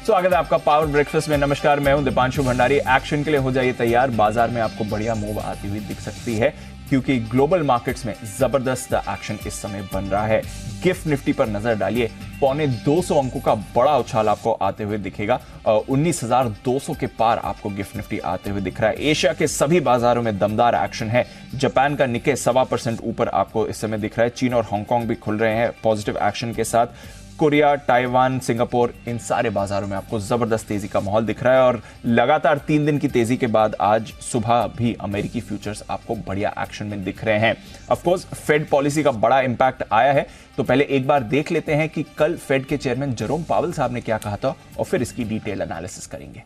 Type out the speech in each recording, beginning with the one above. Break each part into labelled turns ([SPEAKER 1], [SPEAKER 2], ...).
[SPEAKER 1] स्वागत है आपका पावर ब्रेकफास्ट में। नमस्कार, मैं हूं दीपांशु भंडारी। एक्शन के लिए हो जाइए तैयार। बाजार में आपको बढ़िया मूव आती हुई दिख सकती है क्योंकि ग्लोबल मार्केट्स में जबरदस्त एक्शन इस समय बन रहा है। गिफ्ट निफ्टी पर नजर डालिए, 225 अंकों का बड़ा उछाल आपको आते हुए दिखेगा। 19,200 के पार आपको गिफ्ट निफ्टी आते हुए दिख रहा है। एशिया के सभी बाजारों में दमदार एक्शन है। जापान का निक्के 1.25% ऊपर आपको इस समय दिख रहा है। चीन और हांगकांग भी खुल रहे हैं पॉजिटिव एक्शन के साथ। कोरिया, ताइवान, सिंगापुर, इन सारे बाजारों में आपको जबरदस्त तेजी का माहौल दिख रहा है। और लगातार 3 दिन की तेजी के बाद आज सुबह भी अमेरिकी फ्यूचर्स आपको बढ़िया एक्शन में दिख रहे हैं। ऑफ कोर्स फेड पॉलिसी का बड़ा इंपैक्ट आया है, तो पहले एक बार देख लेते हैं कि कल फेड के चेयरमैन जेरोम पावेल साहब ने क्या कहा था और फिर इसकी डिटेल एनालिसिस करेंगे।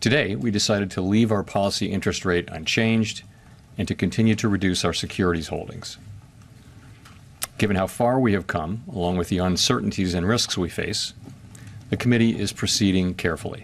[SPEAKER 2] Today, we decided to leave our policy interest rate unchanged and to continue to reduce our securities holdings. Given how far we have come, along with the uncertainties and risks we face, the committee is proceeding carefully.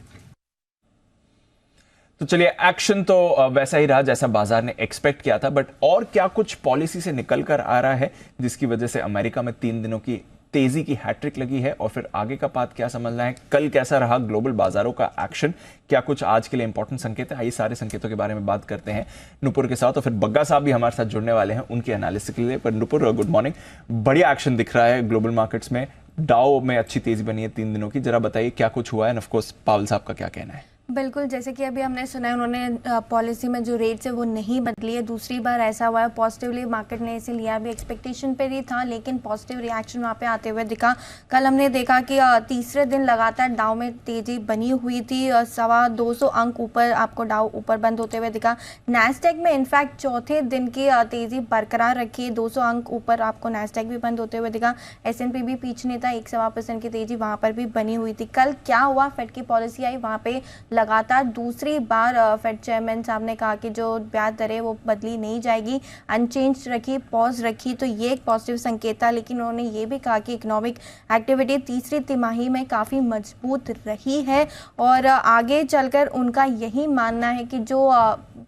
[SPEAKER 1] तो चलिए, action तो वैसा ही रहा जैसा बाजार ने expect किया था, बट और क्या कुछ पॉलिसी से निकल कर आ रहा है जिसकी वजह से अमेरिका में 3 दिनों की तेजी की हैट्रिक लगी है और फिर आगे का पाथ क्या समझना है। कल कैसा रहा ग्लोबल बाजारों का एक्शन, क्या कुछ आज के लिए इंपॉर्टेंट संकेत है। आइए सारे संकेतों के बारे में बात करते हैं नुपुर के साथ, और फिर बग्गा साहब भी हमारे साथ जुड़ने वाले हैं उनकी एनालिसिस के लिए। पर नुपुर, गुड मॉर्निंग। बढ़िया एक्शन दिख रहा है ग्लोबल मार्केट्स में, डाउ में अच्छी तेजी बनी है 3 दिनों की। जरा बताइए क्या कुछ हुआ है, ऑफ कोर्स पावेल साहब का क्या कहना है।
[SPEAKER 3] बिल्कुल, जैसे कि अभी हमने सुना है उन्होंने पॉलिसी में जो रेट्स है वो नहीं बदली है। दूसरी बार ऐसा हुआ है, पॉजिटिवली मार्केट ने इसे लिया भी, एक्सपेक्टेशन पे ही था लेकिन पॉजिटिव रिएक्शन वहाँ पे आते हुए दिखा। कल हमने देखा कि तीसरे दिन लगातार डाउ में तेजी बनी हुई थी। 225 अंक ऊपर आपको डाउ ऊपर बंद होते हुए दिखा। नैस्डैक में इनफैक्ट चौथे दिन की तेजी बरकरार रखी, 200 अंक ऊपर आपको नैस्डैक भी बंद होते हुए दिखा। S&P भी पीछे नहीं था, 1.25% की तेजी वहाँ पर भी बनी हुई थी। कल क्या हुआ, फेड की पॉलिसी आई, वहाँ पे लगातार दूसरी बार फेड चेयरमैन साहब ने कहा कि जो ब्याज दरें वो बदली नहीं जाएगी, अनचेंज रखी, पॉज रखी, तो ये एक पॉजिटिव संकेत था। लेकिन उन्होंने ये भी कहा कि इकोनॉमिक एक्टिविटी तीसरी तिमाही में काफ़ी मजबूत रही है और आगे चलकर उनका यही मानना है कि जो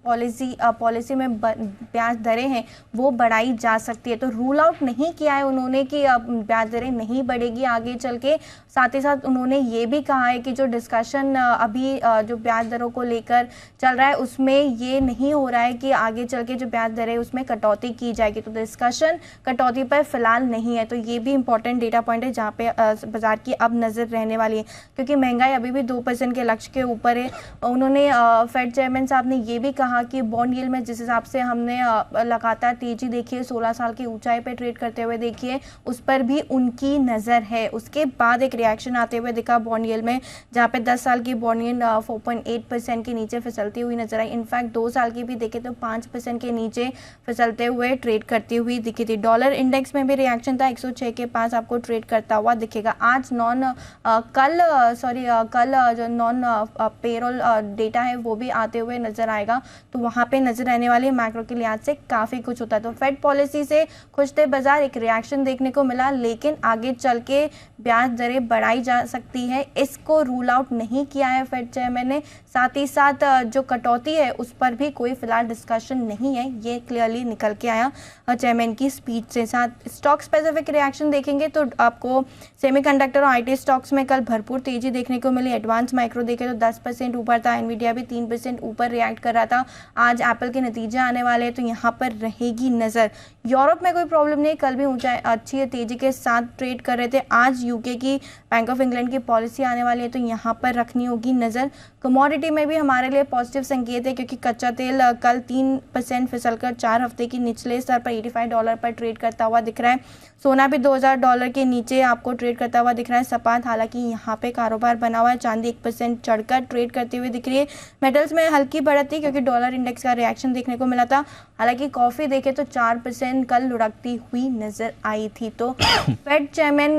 [SPEAKER 3] पॉलिसी में ब्याज दरें हैं वो बढ़ाई जा सकती है। तो रूल आउट नहीं किया है उन्होंने कि ब्याज दरें नहीं बढ़ेगी आगे चल के। साथ ही साथ उन्होंने ये भी कहा है कि जो डिस्कशन अभी जो ब्याज दरों को लेकर चल रहा है उसमें ये नहीं हो रहा है कि आगे चल के जो ब्याज दरें उसमें कटौती की जाएगी। तो डिस्कशन कटौती पर फिलहाल नहीं है। तो ये भी इंपॉर्टेंट डेटा पॉइंट है जहाँ पे बाजार की अब नज़र रहने वाली है, क्योंकि महंगाई अभी भी 2% के लक्ष्य के ऊपर है। उन्होंने फेड चेयरमैन साहब ने ये भी कहा कि बॉन्ड यील्ड में जिस हिसाब से हमने लगातार तेजी देखी है, 16 साल की ऊंचाई पे ट्रेड करते हुए देखी है, उस पर भी उनकी नज़र है। उसके बाद एक रिएक्शन आते हुए दिखा बॉन्ड यील्ड में, जहाँ पे 10 साल की बॉन्ड यील्ड 4.8% के नीचे फिसलती हुई नजर आई। इनफैक्ट 2 साल की भी देखे तो 5% के नीचे फिसलते हुए ट्रेड करती हुई दिखी थी। डॉलर इंडेक्स में भी रिएक्शन था, 106 के पास आपको ट्रेड करता हुआ दिखेगा। आज कल जो नॉन पेरोल डेटा है वो भी आते हुए नजर आएगा, तो वहाँ पे नजर रहने वाली मैक्रो के लिहाज से काफ़ी कुछ होता है। तो फेड पॉलिसी से खुश थे बाजार, एक रिएक्शन देखने को मिला, लेकिन आगे चल के ब्याज दरें बढ़ाई जा सकती है, इसको रूल आउट नहीं किया है फेड चेयरमैन ने। साथ ही साथ जो कटौती है उस पर भी कोई फिलहाल डिस्कशन नहीं है, ये क्लियरली निकल के आया चेयरमैन की स्पीच से। साथ स्टॉक स्पेसिफिक रिएक्शन देखेंगे तो आपको सेमीकंडक्टर और IT स्टॉक्स में कल भरपूर तेजी देखने को मिली। एडवांस माइक्रो देखे तो 10% ऊपर था, एनवीडिया भी 3% ऊपर रिएक्ट कर रहा था। आज एप्पल के नतीजे आने वाले हैं तो यहाँ पर रहेगी नज़र। यूरोप में कोई प्रॉब्लम नहीं, कल भी ऊंचाई अच्छी तेजी के साथ ट्रेड कर रहे थे। आज यूके की बैंक ऑफ इंग्लैंड की पॉलिसी आने वाली है तो यहाँ पर रखनी होगी नज़र। कमोडिटी में भी हमारे लिए पॉजिटिव संकेत है, क्योंकि कच्चा तेल कल 3% फिसलकर 4 हफ्ते की निचले स्तर पर $85 पर ट्रेड करता हुआ दिख रहा है। सोना भी $2000 के नीचे आपको ट्रेड करता हुआ दिख रहा है। सपाट हालांकि यहाँ पे कारोबार बना हुआ है। चांदी 1% चढ़कर ट्रेड करती हुई दिख रही है। मेटल्स में हल्की बढ़त थी क्योंकि डॉलर इंडेक्स का रिएक्शन देखने को मिला था। हालांकि कॉफ़ी देखे तो 4% कल लुढ़कती हुई नजर आई थी। तो फेड चेयरमैन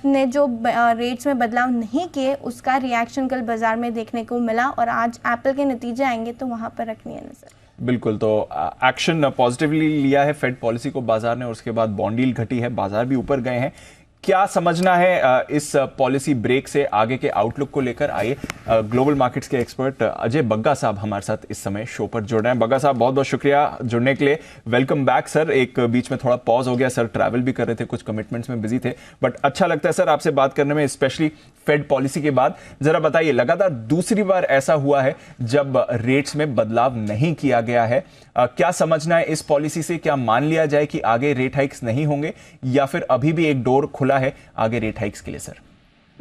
[SPEAKER 3] ने जो रेट्स में बदलाव नहीं किए उसका रिएक्शन कल बाजार में देखने को मिला, और आज एप्पल के नतीजे आएंगे तो वहाँ पर रखनी है नजर।
[SPEAKER 1] बिल्कुल, तो एक्शन पॉजिटिवली लिया है फेड पॉलिसी को बाजार ने, और उसके बाद बॉन्ड यील्ड घटी है, बाजार भी ऊपर गए हैं। क्या समझना है इस पॉलिसी ब्रेक से आगे के आउटलुक को लेकर? आइए ग्लोबल मार्केट्स के एक्सपर्ट अजय बग्गा साहब हमारे साथ इस समय शो पर जुड़ रहे हैं। बग्गा साहब, बहुत बहुत शुक्रिया जुड़ने के लिए। Welcome back sir. एक बीच में थोड़ा पॉज हो गया सर, ट्रैवल भी कर रहे थे, कुछ कमिटमेंट्स में बिजी थे, बट अच्छा लगता है सर आपसे बात करने में, स्पेशली फेड पॉलिसी के बाद। जरा बताइए, लगातार दूसरी बार ऐसा हुआ है जब रेट्स में बदलाव नहीं किया गया है। क्या समझना है इस पॉलिसी से? क्या मान लिया जाए कि आगे रेट हाइक्स नहीं होंगे, या फिर अभी भी एक डोर खुला है आगे रेट हाइक्स के लिए? सर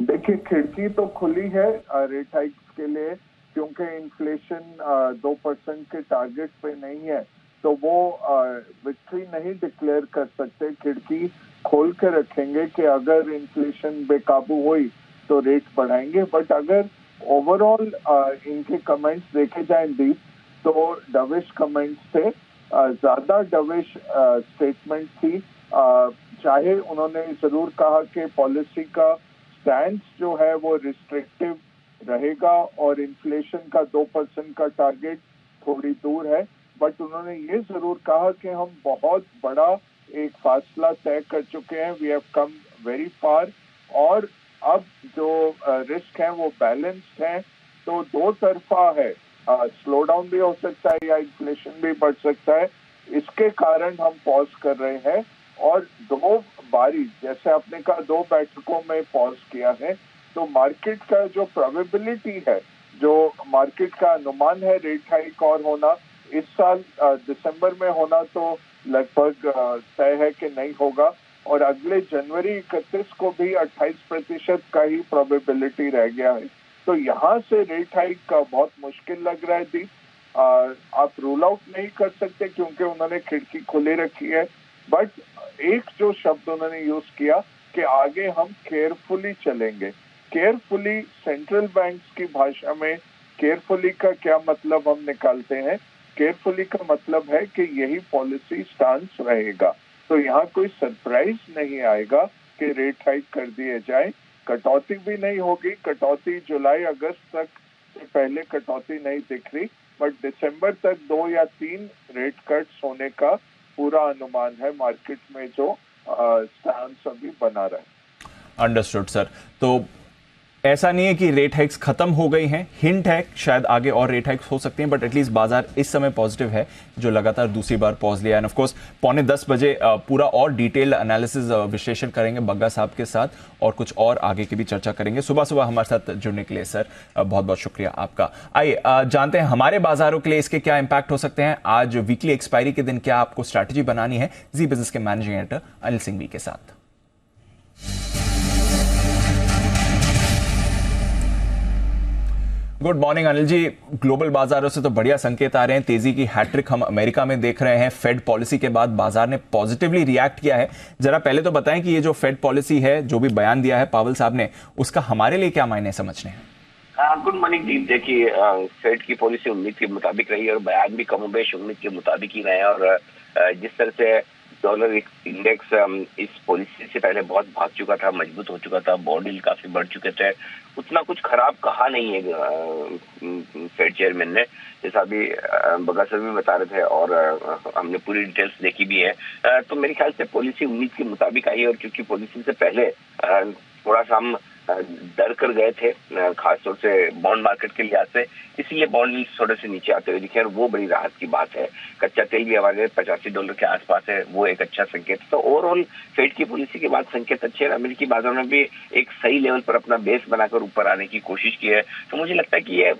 [SPEAKER 4] देखिए, खिड़की तो खुली है रेट हाइक्स के लिए, क्योंकि इन्फ्लेशन 2% के टारगेट पे नहीं है, तो वो विक्ट्री नहीं डिक्लेयर कर सकते। खिड़की खोल के रखेंगे कि अगर इन्फ्लेशन बेकाबू हुई तो रेट बढ़ाएंगे। बट अगर ओवरऑल इनके कमेंट्स देखे जाएं डीप, तो डविश कमेंट्स थे, ज्यादा डविश स्टेटमेंट थी। चाहे उन्होंने जरूर कहा कि पॉलिसी का स्टैंड जो है वो रिस्ट्रिक्टिव रहेगा और इन्फ्लेशन का 2% का टारगेट थोड़ी दूर है, बट उन्होंने ये जरूर कहा कि हम बहुत बड़ा एक फासला तय कर चुके हैं, we have come very far, और अब जो रिस्क है वो बैलेंस्ड है। तो दो तरफा है, स्लो डाउन भी हो सकता है या इन्फ्लेशन भी बढ़ सकता है। इसके कारण हम पॉज कर रहे हैं, और दो बारी, जैसे आपने कहा, 2 बैठकों में पॉज किया है, तो मार्केट का जो प्रोबेबिलिटी है, जो मार्केट का अनुमान है रेट हाइक और होना इस साल दिसंबर में होना, तो लगभग तय है कि नहीं होगा। और अगले जनवरी 31 को भी 28% का ही प्रोबेबिलिटी रह गया है। तो यहाँ से रेट हाइक का बहुत मुश्किल लग रहा है दी। आप रूल आउट नहीं कर सकते क्योंकि उन्होंने खिड़की खुली रखी है, बट एक जो शब्द उन्होंने यूज किया कि आगे हम केयरफुली चलेंगे। केयरफुली, सेंट्रल बैंक्स की भाषा में केयरफुली का क्या मतलब हम निकालते हैं? केयरफुली का मतलब है कि यही पॉलिसी स्टांस रहेगा, तो यहाँ कोई सरप्राइज नहीं आएगा कि रेट हाइक कर दिए जाए। कटौती भी नहीं होगी, कटौती जुलाई अगस्त तक से पहले कटौती नहीं दिख रही, बट दिसंबर तक 2 या 3 रेट कट्स होने का पूरा अनुमान है मार्केट में, जो स्टांस अभी बना रहा है।
[SPEAKER 1] Understood sir. तो ऐसा नहीं है कि रेट हाइक्स खत्म हो गई हैं, हिंट है शायद आगे और रेट हाइक्स हो सकती हैं, बट एटलीस्ट बाजार इस समय पॉजिटिव है जो लगातार दूसरी बार पॉज लिया है। एंड ऑफ कोर्स 9:45 बजे पूरा और डिटेल एनालिसिस विश्लेषण करेंगे बग्गा साहब के साथ, और कुछ और आगे की भी चर्चा करेंगे। सुबह सुबह हमारे साथ जुड़ने के लिए सर बहुत बहुत शुक्रिया आपका। आइए जानते हैं हमारे बाजारों के लिए इसके क्या इंपैक्ट हो सकते हैं। आज वीकली एक्सपायरी के दिन क्या आपको स्ट्रैटेजी बनानी है, जी बिजनेस के मैनेजिंग एडिटर अनिल सिंघवी के साथ। Good morning Anil ji. Global बाजारों से तो बढ़िया संकेत आ रहे हैं, तेजी की हैट्रिक हम अमेरिका में देख रहे हैं। फेड पॉलिसी के बाद बाजार ने पॉजिटिवली रिएक्ट किया है। जरा पहले तो बताएं कि ये जो फेड पॉलिसी है, जो भी बयान दिया है पावल साहब ने, उसका हमारे लिए क्या मायने समझने हैं?
[SPEAKER 5] गुड मॉर्निंग जी। देखिए, फेड की पॉलिसी उम्मीद के मुताबिक रही और बयान भी कमोबेश उम्मीद के मुताबिक ही रहे, और जिस तरह से डॉलर इंडेक्स इस पॉलिसी से पहले बहुत भाग चुका था, मजबूत हो चुका था, बॉन्ड यील्ड काफी बढ़ चुके थे, उतना कुछ खराब कहा नहीं है फेड चेयरमैन ने, जैसा अभी बग्गा सर भी बता रहे थे, और हमने पूरी डिटेल्स देखी भी है। तो मेरे ख्याल से पॉलिसी उम्मीद के मुताबिक आई है, और क्योंकि पॉलिसी से पहले थोड़ा सा हम डर कर गए थे, खासतौर से बॉन्ड मार्केट के लिहाज से, इसलिए बॉन्ड यील्ड थोड़े से नीचे आते हुए दिखे, और वो बड़ी राहत की बात है। कच्चा तेल भी हमारे $85 के आसपास है, वो एक अच्छा संकेत। तो ओवरऑल फेड की पॉलिसी के बाद संकेत अच्छे हैं। अमेरिकी बाजार में भी एक सही लेवल पर अपना बेस बनाकर ऊपर आने की कोशिश की है, तो मुझे लगता है कि ये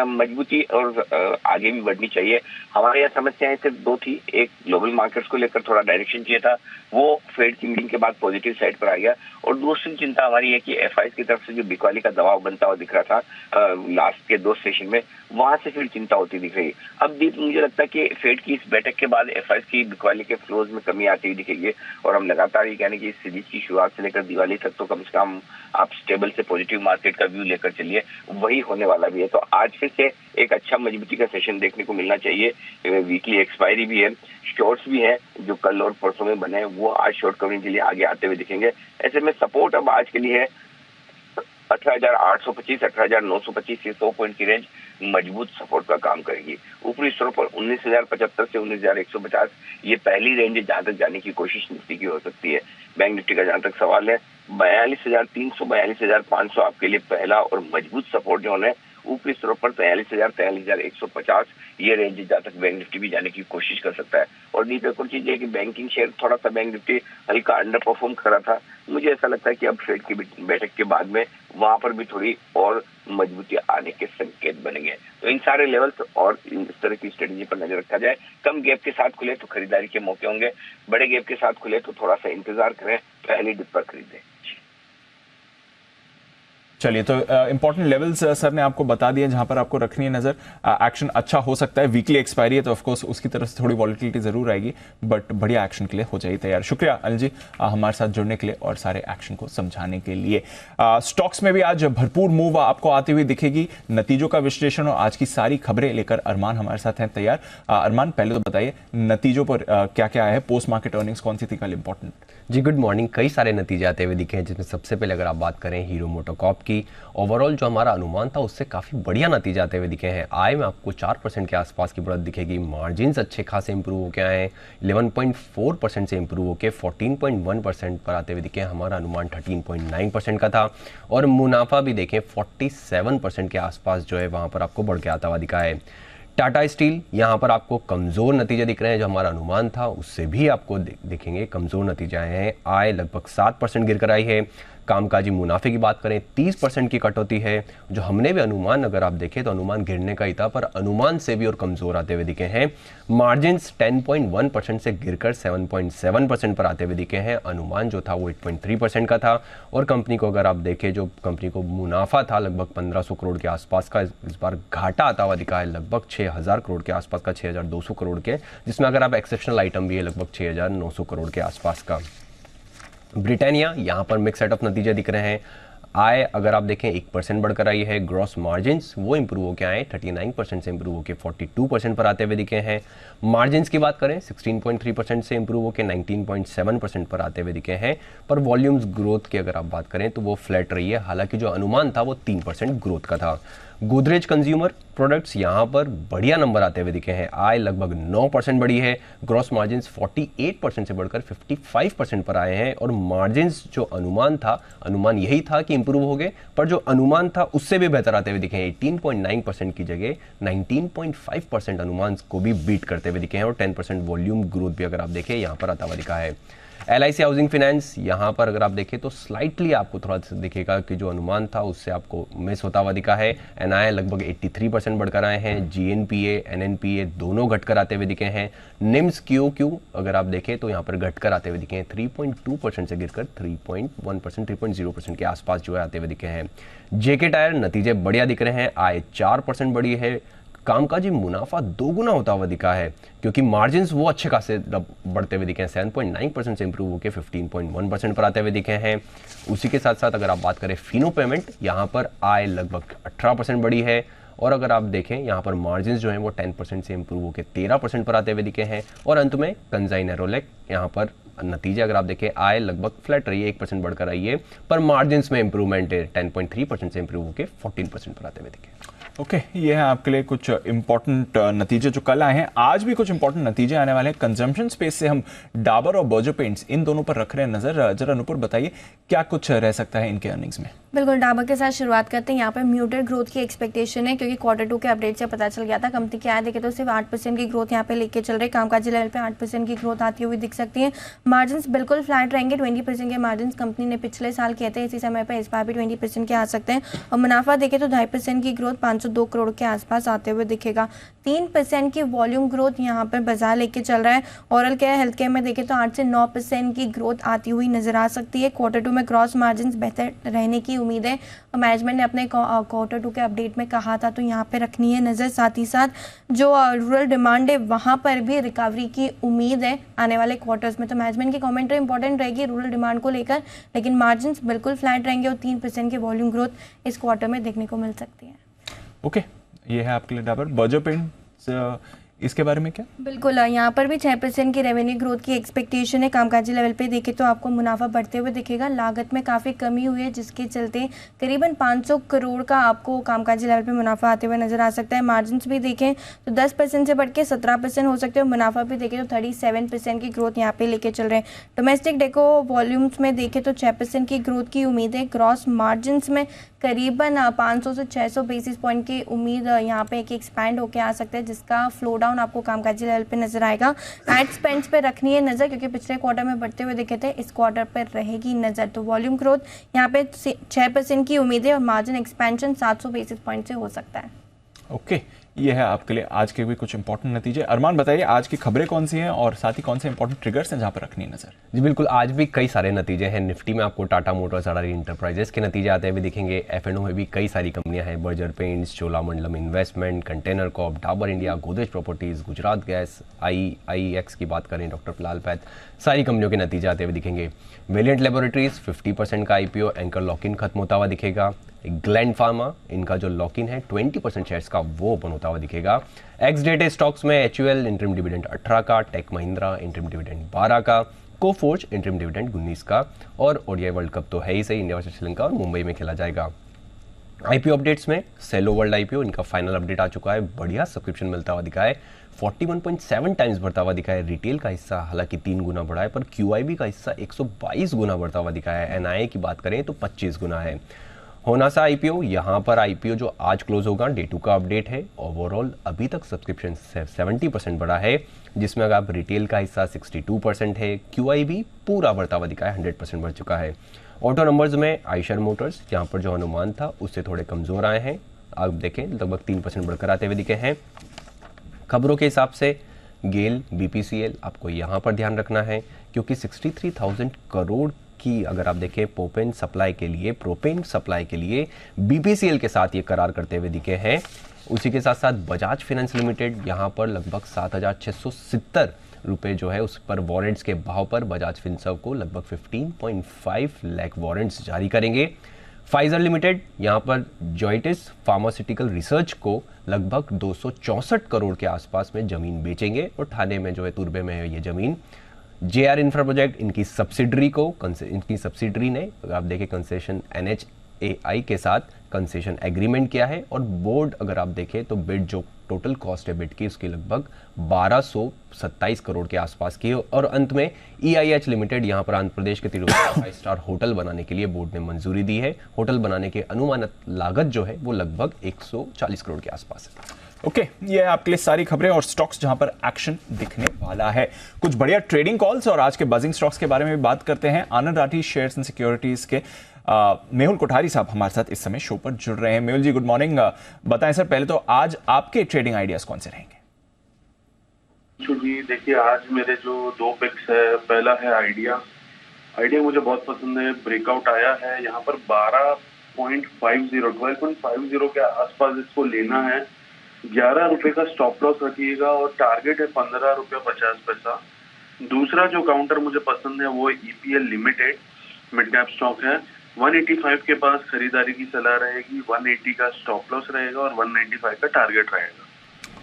[SPEAKER 5] मजबूती और आगे भी बढ़नी चाहिए। हमारे यहाँ समस्याएं सिर्फ 2 थी। एक, ग्लोबल मार्केट्स को लेकर थोड़ा डायरेक्शन चाहिए था, वो फेड की मीटिंग के बाद पॉजिटिव साइड पर आ गया, और दूसरी चिंता हमारी है कि एफआईज की तरफ से जो बिकवाली का दबाव बनता हुआ दिख रहा था लास्ट के 2 सेशन में, वहां से फिर चिंता होती दिख रही। अब भी मुझे लगता है कि फेड की इस बैठक के बाद एफआईज की बिकवाली के फ्लोज में कमी आती हुई दिखेगी, और हम लगातार ये कहने की इस सीरीज की शुरुआत से लेकर दिवाली तक तो कम से कम आप स्टेबल से पॉजिटिव मार्केट का व्यू लेकर चलिए, वही होने वाला भी है। तो आज फिर से एक अच्छा मजबूती का सेशन देखने को मिलना चाहिए। वीकली एक्सपायरी भी है, शॉर्ट्स भी है जो कल और परसों में बने, वो आज शॉर्ट कवरिंग के लिए आगे आते हुए दिखेंगे। ऐसे में सपोर्ट अब आज के लिए है 18,825, 18,925 से 100 पॉइंट की रेंज मजबूत सपोर्ट का काम करेगी। ऊपरी स्तरों पर 19,075 से 19,150 ये पहली रेंज है जहां तक जाने की कोशिश निफ्टी की हो सकती है। बैंक निफ्टी का जहां तक सवाल है, 42,300 42,500 आपके लिए पहला और मजबूत सपोर्ट जो है। ऊपरी स्तरों पर 43,000 43,150 ये रेंज जहाँ तक बैंक निफ्टी भी जाने की कोशिश कर सकता है। और नीचे एक और चीज है कि बैंकिंग शेयर थोड़ा सा बैंक निफ्टी हल्का अंडर परफॉर्म कर रहा था। मुझे ऐसा लगता है कि अब फेड की बैठक के बाद में वहां पर भी थोड़ी और मजबूती आने के संकेत बनेंगे। तो इन सारे लेवल्स और इस तरह की स्ट्रेटेजी पर नजर रखा जाए। कम गैप के साथ खुले तो खरीदारी के मौके होंगे, बड़े गैप के साथ खुले तो थोड़ा सा इंतजार करें, पहली डिप पर खरीदें।
[SPEAKER 1] चलिए, तो इंपॉर्टेंट लेवल्स सर ने आपको बता दिए जहां पर आपको रखनी है नजर। एक्शन अच्छा हो सकता है, वीकली एक्सपायरी है तो ऑफ कोर्स उसकी तरफ से थोड़ी वॉलिटिलिटी जरूर आएगी, बट बढ़िया एक्शन के लिए हो जाइए तैयार। शुक्रिया अनिल जी हमारे साथ जुड़ने के लिए और सारे एक्शन को समझाने के लिए। स्टॉक्स में भी आज भरपूर मूव आपको आती हुई दिखेगी। नतीजों का विश्लेषण और आज की सारी खबरें लेकर अरमान हमारे साथ हैं तैयार। अरमान, पहले तो बताइए नतीजों पर क्या क्या है, पोस्ट मार्केट अर्निंग्स कौन सी थी कल इंपॉर्टेंट?
[SPEAKER 6] जी गुड मॉर्निंग। कई सारे नतीजे आते हुए दिखे हैं, जिसमें सबसे पहले अगर आप बात करें हीरो मोटोकॉर्प की, ओवरऑल जो हमारा अनुमान था उससे काफ़ी बढ़िया नतीजे आते हुए दिखे हैं। आय में आपको 4% के आसपास की बढ़त दिखेगी, मार्जिन्स अच्छे खासे इंप्रूव होकर आए हैं, 11.4% से इंप्रूव होकर 14.1% पर आते हुए दिखे हैं। हमारा अनुमान 13.9% का था। और मुनाफा भी देखें 47% के आसपास जो है वहाँ पर आपको बढ़ के आता हुआ दिखा है। टाटा स्टील यहाँ पर आपको कमज़ोर नतीजे दिख रहे हैं, जो हमारा अनुमान था उससे भी आपको दिखेंगे कमज़ोर नतीजे आए हैं। आय लगभग 7% गिर कर आई है। कामकाजी मुनाफे की बात करें 30% की कटौती है, जो हमने भी अनुमान अगर आप देखें तो अनुमान गिरने का ही था, पर अनुमान से भी और कमज़ोर आते हुए दिखे हैं। मार्जिन्स 10.1% से गिरकर 7.7% पर आते हुए दिखे हैं। अनुमान जो था वो 8.3% का था। और कंपनी को अगर आप देखें, जो कंपनी को मुनाफा था लगभग 1500 करोड़ के आसपास का, इस बार घाटा आता हुआ दिखा है लगभग 6,000 करोड़ के आसपास का, 6,200 करोड़ के, जिसमें अगर आप एक्सेप्शनल आइटम भी है लगभग 6,900 करोड़ के आसपास का। ब्रिटानिया यहाँ पर मिक्स सेट ऑफ नतीजे दिख रहे हैं। आय अगर आप देखें 1% बढ़कर आई है। ग्रॉस मार्जिन्स वो इंप्रूव होकर आए, 39% से इंप्रूव होकर 42% पर आते हुए दिखे हैं। मार्जिन्स की बात करें 16.3% से इंप्रूव होकर 19.7% पर आते हुए दिखे हैं। पर वॉल्यूम्स ग्रोथ की अगर आप बात करें तो वो फ्लैट रही है, हालांकि जो अनुमान था वो 3% ग्रोथ का था। गोदरेज कंज्यूमर प्रोडक्ट्स यहाँ पर बढ़िया नंबर आते हुए दिखे हैं। आय लगभग 9% बढ़ी है। ग्रॉस मार्जिन्स 48% से बढ़कर 55% पर आए हैं। और मार्जिन्स जो अनुमान था, अनुमान यही था कि इंप्रूव हो गए, पर जो अनुमान था उससे भी बेहतर आते हुए दिखे हैं। 18.9% की जगह 19.5% अनुमान को भी बीट करते हुए दिखे हैं। और 10% वॉल्यूम ग्रोथ भी अगर आप देखें यहाँ पर आता हुआ दिखा है। LIC हाउसिंग फाइनेंस यहाँ पर अगर आप देखें तो स्लाइटली आपको थोड़ा सा दिखेगा कि जो अनुमान था उससे आपको मिस होता हुआ दिखा है। NII लगभग 83% बढ़कर आए हैं। GNPA NNPA दोनों घटकर आते हुए दिखे हैं। निम्स QOQ अगर आप देखें तो यहाँ पर घटकर आते हुए दिखे हैं, 3.2% से गिरकर 3.1% 3.0% के आसपास जो है आते हुए दिखे हैं। JK टायर नतीजे बढ़िया दिख रहे हैं। आय 4% बढ़ी है। कामकाजी मुनाफा दोगुना होता हुआ दिखा है, क्योंकि मार्जिन्स वो अच्छे खासे बढ़ते हुए दिखे हैं। 7.9% से इंप्रूव होकर 15.1% पर आते हुए दिखे हैं। उसी के साथ साथ अगर आप बात करें फिनो पेमेंट, यहाँ पर आय लगभग 18% बढ़ी है। और अगर आप देखें यहाँ पर मार्जिन्स जो हैं वो 10% से इंप्रूव होकर 13% पर आते हुए दिखे हैं। और अंत में कंजाई नेरोलैक यहाँ पर नतीजे अगर आप देखें आय लगभग फ्लैट रही है, 1% बढ़कर आई है, पर मार्जिन्स में इंप्रूवमेंट है, 10.3% से इंप्रूव होकर 14% पर आते हुए दिखे।
[SPEAKER 1] ओके, ये है आपके लिए कुछ इंपॉर्टेंट नतीजे जो कल आए हैं। आज भी कुछ इंपॉर्टेंट नतीजे आने वाले हैं। कंजम्पशन स्पेस से हम डाबर और बर्जर पेंट्स इन दोनों पर रख रहे हैं नजर। जरा अनुपुर बताइए क्या कुछ रह सकता है इनके अर्निंग्स में?
[SPEAKER 3] बिल्कुल, डाबर के साथ शुरुआत करते हैं। यहाँ पर म्यूटेड ग्रोथ की एक्सपेक्टेशन है, क्योंकि Q2 के अपडेट से पता चल गया था। कंपनी की आय देखे तो सिर्फ 8% की ग्रोथ यहाँ पे लेके चल रहे, कामकाजी लेवल पे 8% की ग्रोथ आती हुई दिख सकती है। मार्जिन्स बिल्कुल फ्लैट रहेंगे, 20% के मार्जिन्स कंपनी ने पिछले साल किए थे, इसी समय पर इस बार भी 20% के आ सकते हैं। और मुनाफा देखे तो 2.5% की ग्रोथ 502 करोड़ के आसपास आते हुए दिखेगा। 3% की वॉल्यूम ग्रोथ यहाँ पर बाजार लेके चल रहा है। ओरल केयर हेल्थ केयर में देखे तो 8 से 9% की ग्रोथ आती हुई नजर आ सकती है। Q2 में ग्रॉस मार्जिन्स बेहतर रहने की उम्मीद है। मैनेजमेंट ने अपने Q2 के अपडेट में कहा था, तो यहाँ पे रखनी है नज़र। साथ ही साथ जो रूरल डिमांड है वहाँ पर भी रिकवरी की उम्मीद है आने वाले क्वार्टर्स में। तो मैनेजमेंट की कमेंट्री इंपॉर्टेंट रहेगी रूरल डिमांड को लेकर, लेकिन मार्जिन्स बिल्कुल फ्लैट रहेंगे और 3% की वॉल्यूम ग्रोथ इस क्वार्टर में देखने को मिल सकती है।
[SPEAKER 1] ओके, ये है आपके लिए डाबर। बर्जर पेंट्स इसके बारे में क्या?
[SPEAKER 3] बिल्कुल, यहाँ पर भी 6% की रेवेन्यू ग्रोथ की एक्सपेक्टेशन है। कामकाजी लेवल पे देखें तो आपको मुनाफा बढ़ते हुए दिखेगा। लागत में काफ़ी कमी हुई है, जिसके चलते करीबन 500 करोड़ का आपको कामकाजी लेवल पे मुनाफा आते हुए नजर आ सकता है। मार्जिन्स भी देखें तो 10% से बढ़ के 17% हो सकते हैं, और मुनाफा भी देखें तो 37% की ग्रोथ यहाँ पे लेके चल रहे हैं। डोमेस्टिक डेको वॉल्यूम्स में देखें तो 6% की ग्रोथ की उम्मीद है। ग्रॉस मार्जिन्स में करीबन 500 से 600 बेसिस पॉइंट की उम्मीद यहाँ पे एक एक्सपैंड होकर आ सकता है, जिसका फ्लो डाउन आपको कामकाजी लेवल पे नजर आएगा। एड स्पेंड्स पे रखनी है नज़र, क्योंकि पिछले क्वार्टर में बढ़ते हुए दिखे थे, इस क्वार्टर पर रहेगी नज़र। तो वॉल्यूम ग्रोथ यहाँ पे 6% की उम्मीद है, और मार्जिन एक्सपेंशन 700 बेसिस पॉइंट से हो सकता है।
[SPEAKER 1] ओके, ये है आपके लिए आज के भी कुछ इंपॉर्टेंट नतीजे। अरमान बताइए, आज की खबरें कौन सी हैं और साथ ही कौन से इंपॉर्टेंट ट्रिगर्स हैं जहां पर रखनी है नजर?
[SPEAKER 6] जी बिल्कुल, आज भी कई सारे नतीजे हैं। निफ्टी में आपको टाटा मोटर्स, अडानी इंटरप्राइजेस के नतीजे आते हुए दिखेंगे। F&O में भी कई सारी कंपनियां हैं, Berger paints, Cholamandalam investment, container Corp, Dabur India, Godrej properties, Gujarat gas, IEX की बात करें, डॉक्टर फिलहाल पैथ, सारी कंपनियों के नतीजे आते हुए दिखेंगे। वेलियंट लेबोरेटरीज 50% का IPO, एंकर लॉक-इन खत्म होता हुआ दिखेगा। ग्लैंड फार्मा, इनका जो लॉक इन है 20% शेयर्स का, वो ओपन होता हुआ दिखेगा। एक्स डेटे स्टॉक्स में HUL इंटरिम डिविडेंड 18 का, टेक महिंद्रा इंटरिम डिविडेंड 12 का, कोफोर्ज इंटरिम डिविडेंड 19 का, और ODI वर्ल्ड कप तो है ही सही, इंडिया वर्सेस श्रीलंका और मुंबई में खेला जाएगा। IPO अपडेट्स में सेलो वर्ल्ड IPO, इनका फाइनल अपडेट आ चुका है, बढ़िया सब्सक्रिप्शन मिलता हुआ दिखा है, 41.7 टाइम्स बढ़ता हुआ दिखा है। रिटेल का हिस्सा हालांकि 3 गुना बढ़ा है, पर QIB का हिस्सा 122 गुना बढ़ता हुआ दिखा है। NIA की बात करें तो 25 गुना है। होनासा IPO, यहाँ पर IPO जो आज क्लोज होगा, डे 2 का अपडेट है। ओवरऑल अभी तक सब्सक्रिप्शन 70% बढ़ा है, जिसमें अगर आप रिटेल का हिस्सा 62% है, QIB पूरा बढ़ता हुआ दिखा है, 100% बढ़ चुका है। ऑटो नंबर्स में आइशर मोटर्स, यहाँ पर जो अनुमान था उससे थोड़े कमज़ोर आए हैं, आप देखें लगभग 3% बढ़कर आते हुए दिखे हैं। खबरों के हिसाब से गेल, BPCL आपको यहाँ पर ध्यान रखना है, क्योंकि 63,000 करोड़ की अगर आप देखें प्रोपेन सप्लाई के लिए BPCL के साथ ये करार करते हुए दिखे हैं। उसी के साथ साथ बजाज फाइनेंस लिमिटेड, यहाँ पर लगभग 7,670 रुपये जो है उस पर वारंट्स के भाव पर बजाज फिनसर्व को लगभग 15.5 लाख वारंट्स जारी करेंगे। फाइजर लिमिटेड, यहाँ पर जॉइटिस फार्मास्यूटिकल रिसर्च को लगभग 264 करोड़ के आसपास में ज़मीन बेचेंगे, और ठाणे में जो है, तुर्बे में है ये ज़मीन। JR इंफ्रा प्रोजेक्ट, इनकी सब्सिडरी ने आप देखें कंसेशन NHAI के साथ कंसेशन एग्रीमेंट किया है, और बोर्ड अगर आप देखें तो बिड जो टोटल कॉस्ट है बिड की, उसकी लगभग 1227 करोड़ के आसपास की है। और अंत में EIH लिमिटेड, यहाँ पर आंध्र प्रदेश के तिरुपति 5 स्टार होटल बनाने के लिए बोर्ड ने मंजूरी दी है। होटल बनाने के अनुमानित लागत जो है वो लगभग 140 करोड़ के आसपास है।
[SPEAKER 1] ओके, ये आपके लिए सारी खबरें और स्टॉक्स जहां पर एक्शन दिखने वाला है। कुछ बढ़िया ट्रेडिंग कॉल्स और आज के बजिंग स्टॉक्स के बारे में भी बात करते हैं। आनंद राठी शेयर्स एंड सिक्योरिटीज के मेहुल कोठारी साहब हमारे साथ इस समय शो पर जुड़ रहे हैं। मेहुल जी, गुड मॉर्निंग। बताएं सर, पहले तो आज आपके ट्रेडिंग आइडियाज कौन से रहेंगे?
[SPEAKER 7] जी देखिए, आज मेरे जो 2 पिक्स है, पहला है आइडिया मुझे बहुत पसंद है, ब्रेकआउट आया है यहाँ पर 12.50 के आसपास इसको लेना है। 11 रुपए का स्टॉप लॉस रखिएगा, और टारगेट है 15 रुपया 50 पैसा। दूसरा जो काउंटर मुझे पसंद है वो EPL limited, mid cap stock है, 185 के पास खरीदारी की सलाह रहेगी, 180 का स्टॉप लॉस रहेगा और 195 का टारगेट रहेगा।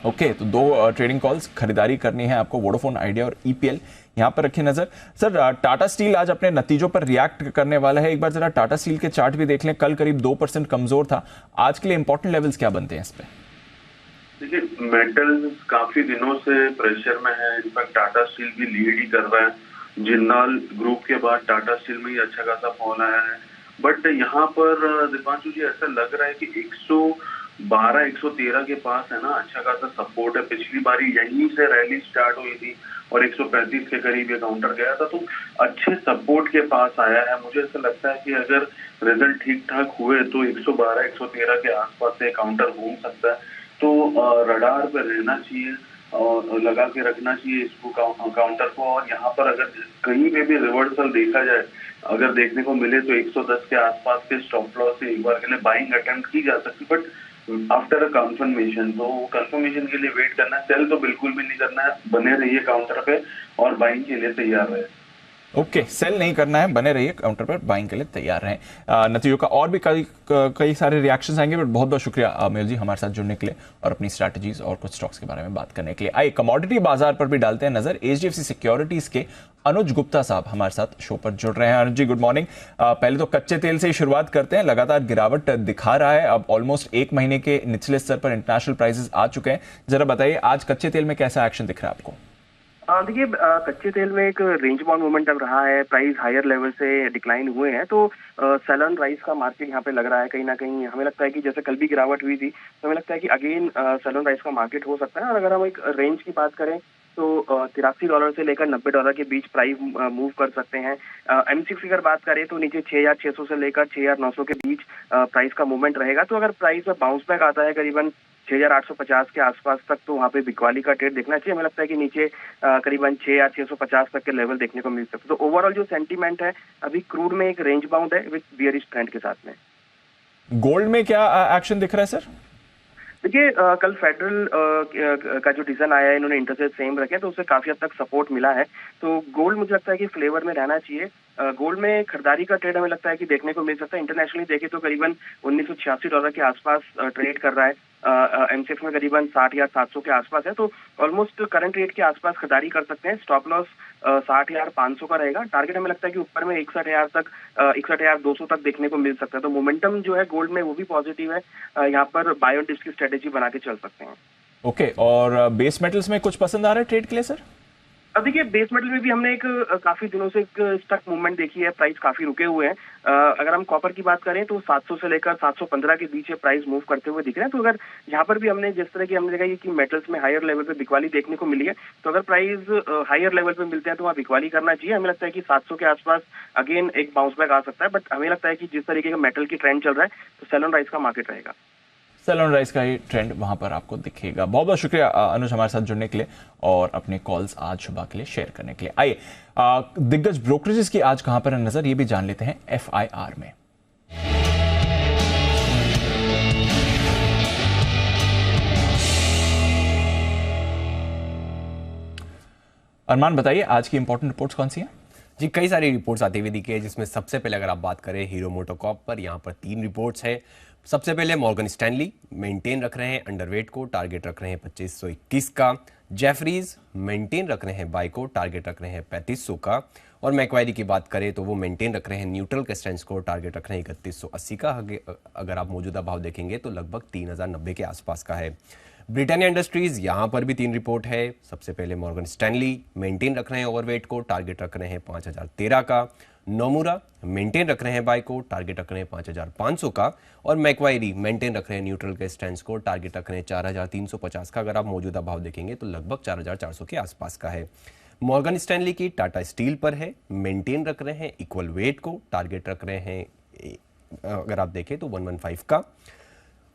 [SPEAKER 1] ओके, तो 2 ट्रेडिंग कॉल्स खरीदारी करनी है आपको, वोडाफोन आइडिया और EPL, यहां पर रखिए नजर। सर, टाटा स्टील आज अपने नतीजों पर रिएक्ट करने वाला है। एक बार जरा टाटा स्टील के चार्ट भी देख लें, कल करीब 2% कमजोर था। आज के लिए इंपॉर्टेंट लेवल्स क्या बनते हैं इस पे?
[SPEAKER 7] देखिए, मेटल्स काफी दिनों से प्रेशर में है, इनफैक्ट टाटा स्टील भी लीड ही कर रहा है। जिंदाल ग्रुप के बाद टाटा स्टील में ही अच्छा खासा फॉल आया है, बट यहाँ पर दीपांशु जी ऐसा लग रहा है कि 112-113 के पास है ना अच्छा खासा सपोर्ट है। पिछली बारी यहीं से रैली स्टार्ट हुई थी और 135 के करीब ये काउंटर गया था, तो अच्छे सपोर्ट के पास आया है। मुझे ऐसा लगता है कि अगर रिजल्ट ठीक ठाक हुए तो 112-113 के आसपास से काउंटर घूम सकता है, तो रडार पर रहना चाहिए और लगा के रखना चाहिए इसको काउंटर को। और यहाँ पर अगर कहीं पे भी रिवर्सल देखा जाए, अगर देखने को मिले तो 110 के आसपास के स्टॉप लॉस से एक बार के लिए बाइंग अटेम्प्ट की जा सकती, बट आफ्टर अ कंफर्मेशन। तो कंफर्मेशन के लिए वेट करना है, सेल तो बिल्कुल भी नहीं करना है, बने रहिए काउंटर पे और बाइंग के लिए तैयार रहे।
[SPEAKER 1] ओके, सेल नहीं करना है, बने रहिए काउंटर पर, बाइंग के लिए तैयार रहें। नतीजों का और भी कई सारे रिएक्शंस आएंगे, बट बहुत बहुत शुक्रिया मेहुल जी हमारे साथ जुड़ने के लिए और अपनी स्ट्रैटेजीज और कुछ स्टॉक्स के बारे में बात करने के लिए। आइए कमोडिटी बाजार पर भी डालते हैं नजर। HDFC सिक्योरिटीज के अनुज गुप्ता साहब हमारे साथ शो पर जुड़ रहे हैं। अनुज जी, गुड मॉर्निंग। पहले तो कच्चे तेल से ही शुरुआत करते हैं, लगातार गिरावट दिखा रहा है, अब ऑलमोस्ट 1 महीने के निचले स्तर पर इंटरनेशनल प्राइसेस आ चुके हैं। जरा बताइए आज कच्चे तेल में कैसा एक्शन दिख रहा है आपको?
[SPEAKER 8] देखिए, कच्चे तेल में एक रेंज बाउंड मोमेंटम रहा है, प्राइस हायर लेवल से डिक्लाइन हुए हैं, तो सेल ऑन राइज का मार्केट यहाँ पे लग रहा है। कहीं ना कहीं हमें लगता है कि जैसे कल भी गिरावट हुई थी, तो हमें लगता है कि अगेन सेल ऑन राइज का मार्केट हो सकता है। और अगर हम एक रेंज की बात करें तो $83 से लेकर $90 के बीच प्राइस मूव कर सकते हैं। M6 की अगर बात करें तो नीचे 6,600 से लेकर 6,900 के बीच प्राइस का मूवमेंट रहेगा। तो अगर प्राइस में बाउंस बैक आता है करीबन 6,850 के आसपास तक, तो वहाँ पे बिकवाली का ट्रेड देखना चाहिए। हमें लगता है कि नीचे करीबन 6,650 तक के लेवल देखने को मिल सकते हैं। तो ओवरऑल जो सेंटीमेंट है अभी क्रूड में एक रेंज बाउंड है विद बियरिश ट्रेंड के साथ में।
[SPEAKER 1] गोल्ड में क्या एक्शन दिख रहा है सर?
[SPEAKER 8] देखिए, कल फेडरल का जो डिसीजन आया है, इन्होंने इंटरेस्ट रेट सेम रखे, तो उससे काफी हद तक सपोर्ट मिला है। तो गोल्ड मुझे लगता है कि फ्लेवर में रहना चाहिए। गोल्ड में खरीदारी का ट्रेड हमें लगता है कि देखने को मिल सकता है। इंटरनेशनली देखें तो करीबन $1986 के आसपास ट्रेड कर रहा है। M6 में करीबन 60,700 के आसपास है, तो ऑलमोस्ट करंट रेट के आसपास खरीदारी कर सकते हैं। स्टॉप लॉस 60,500 का रहेगा। टारगेट हमें लगता है कि ऊपर में 61,000 तक 61,200 तक देखने को मिल सकता है। तो मोमेंटम जो है गोल्ड में वो भी पॉजिटिव है। यहाँ पर बाय ऑन डिप्स की स्ट्रेटेजी बना के चल सकते हैं।
[SPEAKER 1] ओके, और बेस मेटल्स में कुछ पसंद आ रहा है ट्रेड के लिए सर?
[SPEAKER 8] अब देखिए, बेस मेटल में भी हमने एक काफी दिनों से एक स्टक मूवमेंट देखी है, प्राइस काफी रुके हुए हैं। अगर हम कॉपर की बात करें तो 700 से लेकर 715 के बीच प्राइस मूव करते हुए दिख रहे हैं। तो अगर यहाँ पर भी हमने जिस तरह की हमने देखा कि मेटल्स में हायर लेवल पे बिकवाली देखने को मिली है, तो अगर प्राइस हायर लेवल पे मिलते हैं तो वहाँ बिकवाली करना चाहिए। हमें लगता है कि 700 के आसपास अगेन एक बाउंस बैक आ सकता है, बट हमें लगता है कि जिस तरीके का मेटल की ट्रेंड चल रहा है तो सेल ऑन राइज का मार्केट रहेगा।
[SPEAKER 1] सेल ऑन राइज का ही ट्रेंड वहां पर आपको दिखेगा। बहुत बहुत शुक्रिया अनुज हमारे साथ जुड़ने के लिए और अपने कॉल्स आज सुबह के लिए शेयर करने के लिए। आइए दिग्गज ब्रोकरेजेस की आज कहां पर है नजर, ये भी जान लेते हैं FIR में। अरमान बताइए आज की इंपॉर्टेंट रिपोर्ट्स कौन सी हैं?
[SPEAKER 6] जी, कई सारी रिपोर्ट्स आती हुई दिखी है, जिसमें सबसे पहले अगर आप बात करें हीरो मोटोकॉर्प पर, यहाँ पर 3 रिपोर्ट्स है। सबसे पहले मॉर्गन स्टैनली मेंटेन रख रहे हैं अंडरवेट को, टारगेट रख रहे हैं 2521 का। जेफरीज मेंटेन रख रहे हैं बाय को, टारगेट रख रहे हैं 3500 का। और मैक्वायरी की बात करें तो वो मेंटेन रख रहे हैं न्यूट्रल के स्टैंड को, टारगेट रख रहे हैं 3180 का। अगर आप मौजूदा भाव देखेंगे तो लगभग 3090 के आसपास का है। ब्रिटानिया इंडस्ट्रीज, यहाँ पर भी 3 रिपोर्ट है। सबसे पहले मॉर्गन स्टैनली मेंटेन रख रहे हैं ओवरवेट को, टारगेट रख रहे हैं 5013 का। नोमुरा मेंटेन रख रहे हैं बाय को, टारगेट रख रहे हैं 5500 का। और मैक्वायरी मेंटेन रख रहे हैं न्यूट्रल के स्टैंड को, टारगेट रख रहे हैं 4350 का। अगर आप मौजूदा भाव देखेंगे तो लगभग 4400 के आसपास का है। मॉर्गन स्टैनली की टाटा स्टील पर है, मेंटेन रख रहे हैं इक्वल वेट को, टारगेट रख रहे हैं अगर आप देखें तो 115 का।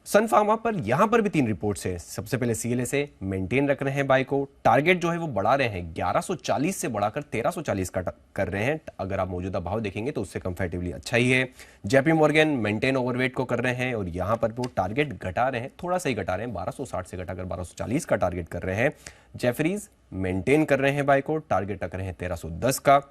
[SPEAKER 6] सन फार्मा पर यहां पर भी 3 रिपोर्ट्स है। सबसे पहले CLA से मेंटेन रख रहे हैं बाय को, टारगेट जो है वो बढ़ा रहे हैं, 1140 से बढ़ाकर 1340 का कर रहे हैं। अगर आप मौजूदा भाव देखेंगे तो उससे कंफर्टेबली अच्छा ही है। JP मॉर्गन मेंटेन ओवरवेट को कर रहे हैं और यहां पर वो टारगेट घटा रहे हैं, थोड़ा सा ही घटा रहे हैं, 1260 से घटाकर 1240 का टारगेट कर रहे हैं। जेफरीज मेंटेन कर रहे हैं बाय को, टारगेट रख रहे हैं 1310 का।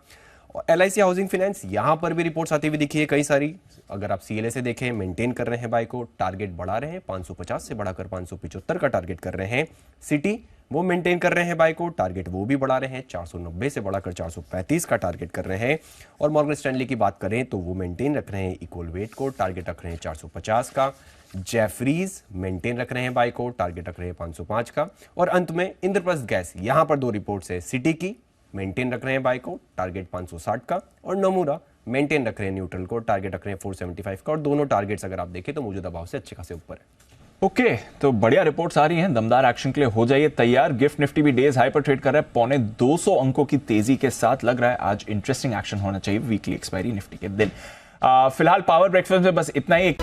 [SPEAKER 6] और LIC हाउसिंग फाइनेंस, यहां पर भी रिपोर्ट्स आती हुई दिखी है कई सारी। अगर आप CLA से देखें, मेंटेन कर रहे हैं बाय को, टारगेट बढ़ा रहे हैं, 550 से बढ़ाकर 575 का टारगेट कर रहे हैं। सिटी वो मेंटेन कर रहे हैं बाय को, टारगेट वो भी बढ़ा रहे हैं, 490 से बढ़ाकर 435 का टारगेट कर रहे हैं। और मॉर्गन स्टैनली की बात करें तो वो मेंटेन रख रहे हैं इक्वल वेट को, टारगेट रख रहे हैं 450 का। जेफरीज मेंटेन रख रहे हैं बाय को, टारगेट रख रहे हैं 505 का। और अंत में इंद्रप्रस्थ गैस, यहां पर 2 रिपोर्ट्स है। सिटी की मेंटेन रख रहे हैं बाय को, टारगेट 560 का। और नमूरा मेंटेन रख रहे हैं न्यूट्रल को, टारगेट रख रहे हैं 475 का। और दोनों टारगेट्स अगर आप देखें तो मौजूदा भाव से अच्छे खासे ऊपर है।
[SPEAKER 1] ओके, तो बढ़िया रिपोर्ट्स आ रही हैं, दमदार एक्शन के लिए हो जाइए तैयार। गिफ्ट निफ्टी भी डेज हाई पर ट्रेड कर रहा है, 250 अंकों की तेजी के साथ। लग रहा है आज इंटरेस्टिंग एक्शन होना चाहिए वीकली एक्सपायरी निफ्टी के दिन। फिलहाल पावर ब्रेकफास्ट में बस इतना ही।